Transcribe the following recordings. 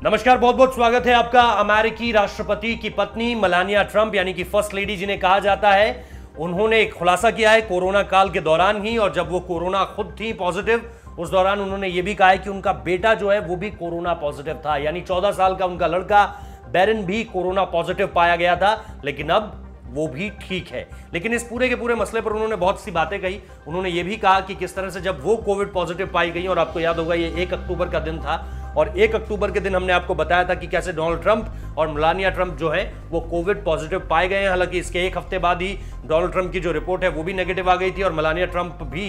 नमस्कार, बहुत बहुत स्वागत है आपका। अमेरिकी राष्ट्रपति की पत्नी मेलानिया ट्रंप यानी कि फर्स्ट लेडी जिन्हें कहा जाता है, उन्होंने एक खुलासा किया है कोरोना काल के दौरान ही, और जब वो कोरोना खुद थी पॉजिटिव, उस दौरान उन्होंने ये भी कहा है कि उनका बेटा जो है वो भी कोरोना पॉजिटिव था। यानी 14 साल का उनका लड़का बैरन भी कोरोना पॉजिटिव पाया गया था, लेकिन अब वो भी ठीक है। लेकिन इस पूरे के पूरे मसले पर उन्होंने बहुत सी बातें कही। उन्होंने ये भी कहा कि किस तरह से जब वो कोविड पॉजिटिव पाई गई, और आपको याद होगा ये 1 अक्टूबर का दिन था, और 1 अक्टूबर के दिन हमने आपको बताया था कि कैसे डोनाल्ड ट्रंप और मेलानिया ट्रंप जो है वो कोविड पॉजिटिव पाए गए हैं। हालांकि इसके 1 हफ्ते बाद ही डोनाल्ड ट्रंप की जो रिपोर्ट है वो भी नेगेटिव आ गई थी, और मेलानिया ट्रंप भी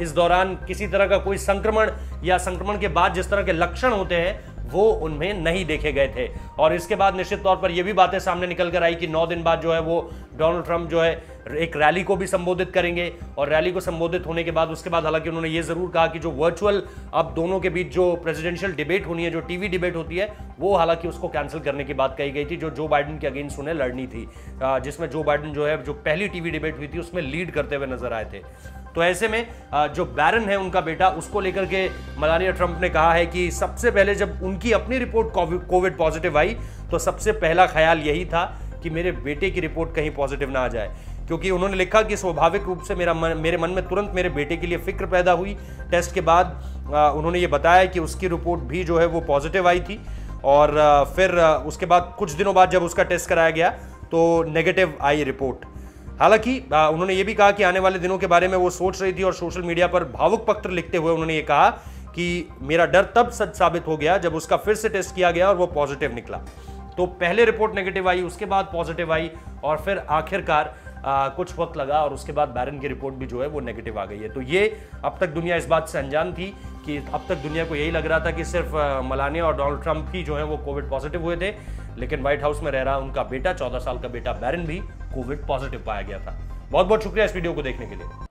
इस दौरान किसी तरह का कोई संक्रमण या संक्रमण के बाद जिस तरह के लक्षण होते हैं वो उनमें नहीं देखे गए थे। और इसके बाद निश्चित तौर पर यह भी बातें सामने निकल कर आई कि 9 दिन बाद जो है वो डोनाल्ड ट्रंप जो है एक रैली को भी संबोधित करेंगे, और रैली को संबोधित होने के बाद उसके बाद हालांकि उन्होंने ये जरूर कहा कि जो वर्चुअल अब दोनों के बीच जो प्रेसिडेंशियल डिबेट होनी है, जो टीवी डिबेट होती है, वो हालांकि उसको कैंसिल करने की बात कही गई थी, जो बाइडेन के अगेंस्ट उन्हें लड़नी थी, जिसमें जो बाइडेन जो है जो पहली टीवी डिबेट हुई थी उसमें लीड करते हुए नजर आए थे। तो ऐसे में जो बैरन है उनका बेटा, उसको लेकर के मेलानिया ट्रंप ने कहा है कि सबसे पहले जब उनकी अपनी रिपोर्ट कोविड पॉजिटिव आई तो सबसे पहला ख्याल यही था कि मेरे बेटे की रिपोर्ट कहीं पॉजिटिव ना आ जाए, क्योंकि उन्होंने लिखा कि स्वाभाविक रूप से मेरे मन में तुरंत मेरे बेटे के लिए फिक्र पैदा हुई। टेस्ट के बाद उन्होंने ये बताया कि उसकी रिपोर्ट भी जो है वो पॉजिटिव आई थी, और फिर उसके बाद कुछ दिनों बाद जब उसका टेस्ट कराया गया तो नेगेटिव आई रिपोर्ट। हालांकि उन्होंने ये भी कहा कि आने वाले दिनों के बारे में वो सोच रही थी, और सोशल मीडिया पर भावुक पत्र लिखते हुए उन्होंने ये कहा कि मेरा डर तब सच साबित हो गया जब उसका फिर से टेस्ट किया गया और वो पॉजिटिव निकला। तो पहले रिपोर्ट नेगेटिव आई, उसके बाद पॉजिटिव आई, और फिर आखिरकार कुछ वक्त लगा और उसके बाद बैरन की रिपोर्ट भी जो है वो नेगेटिव आ गई है। तो ये अब तक दुनिया इस बात से अनजान थी कि अब तक दुनिया को यही लग रहा था कि सिर्फ मेलानिया और डोनाल्ड ट्रंप ही जो है वो कोविड पॉजिटिव हुए थे, लेकिन व्हाइट हाउस में रह रहा उनका बेटा 14 साल का बेटा बैरन भी कोविड पॉजिटिव पाया गया था। बहुत बहुत शुक्रिया इस वीडियो को देखने के लिए।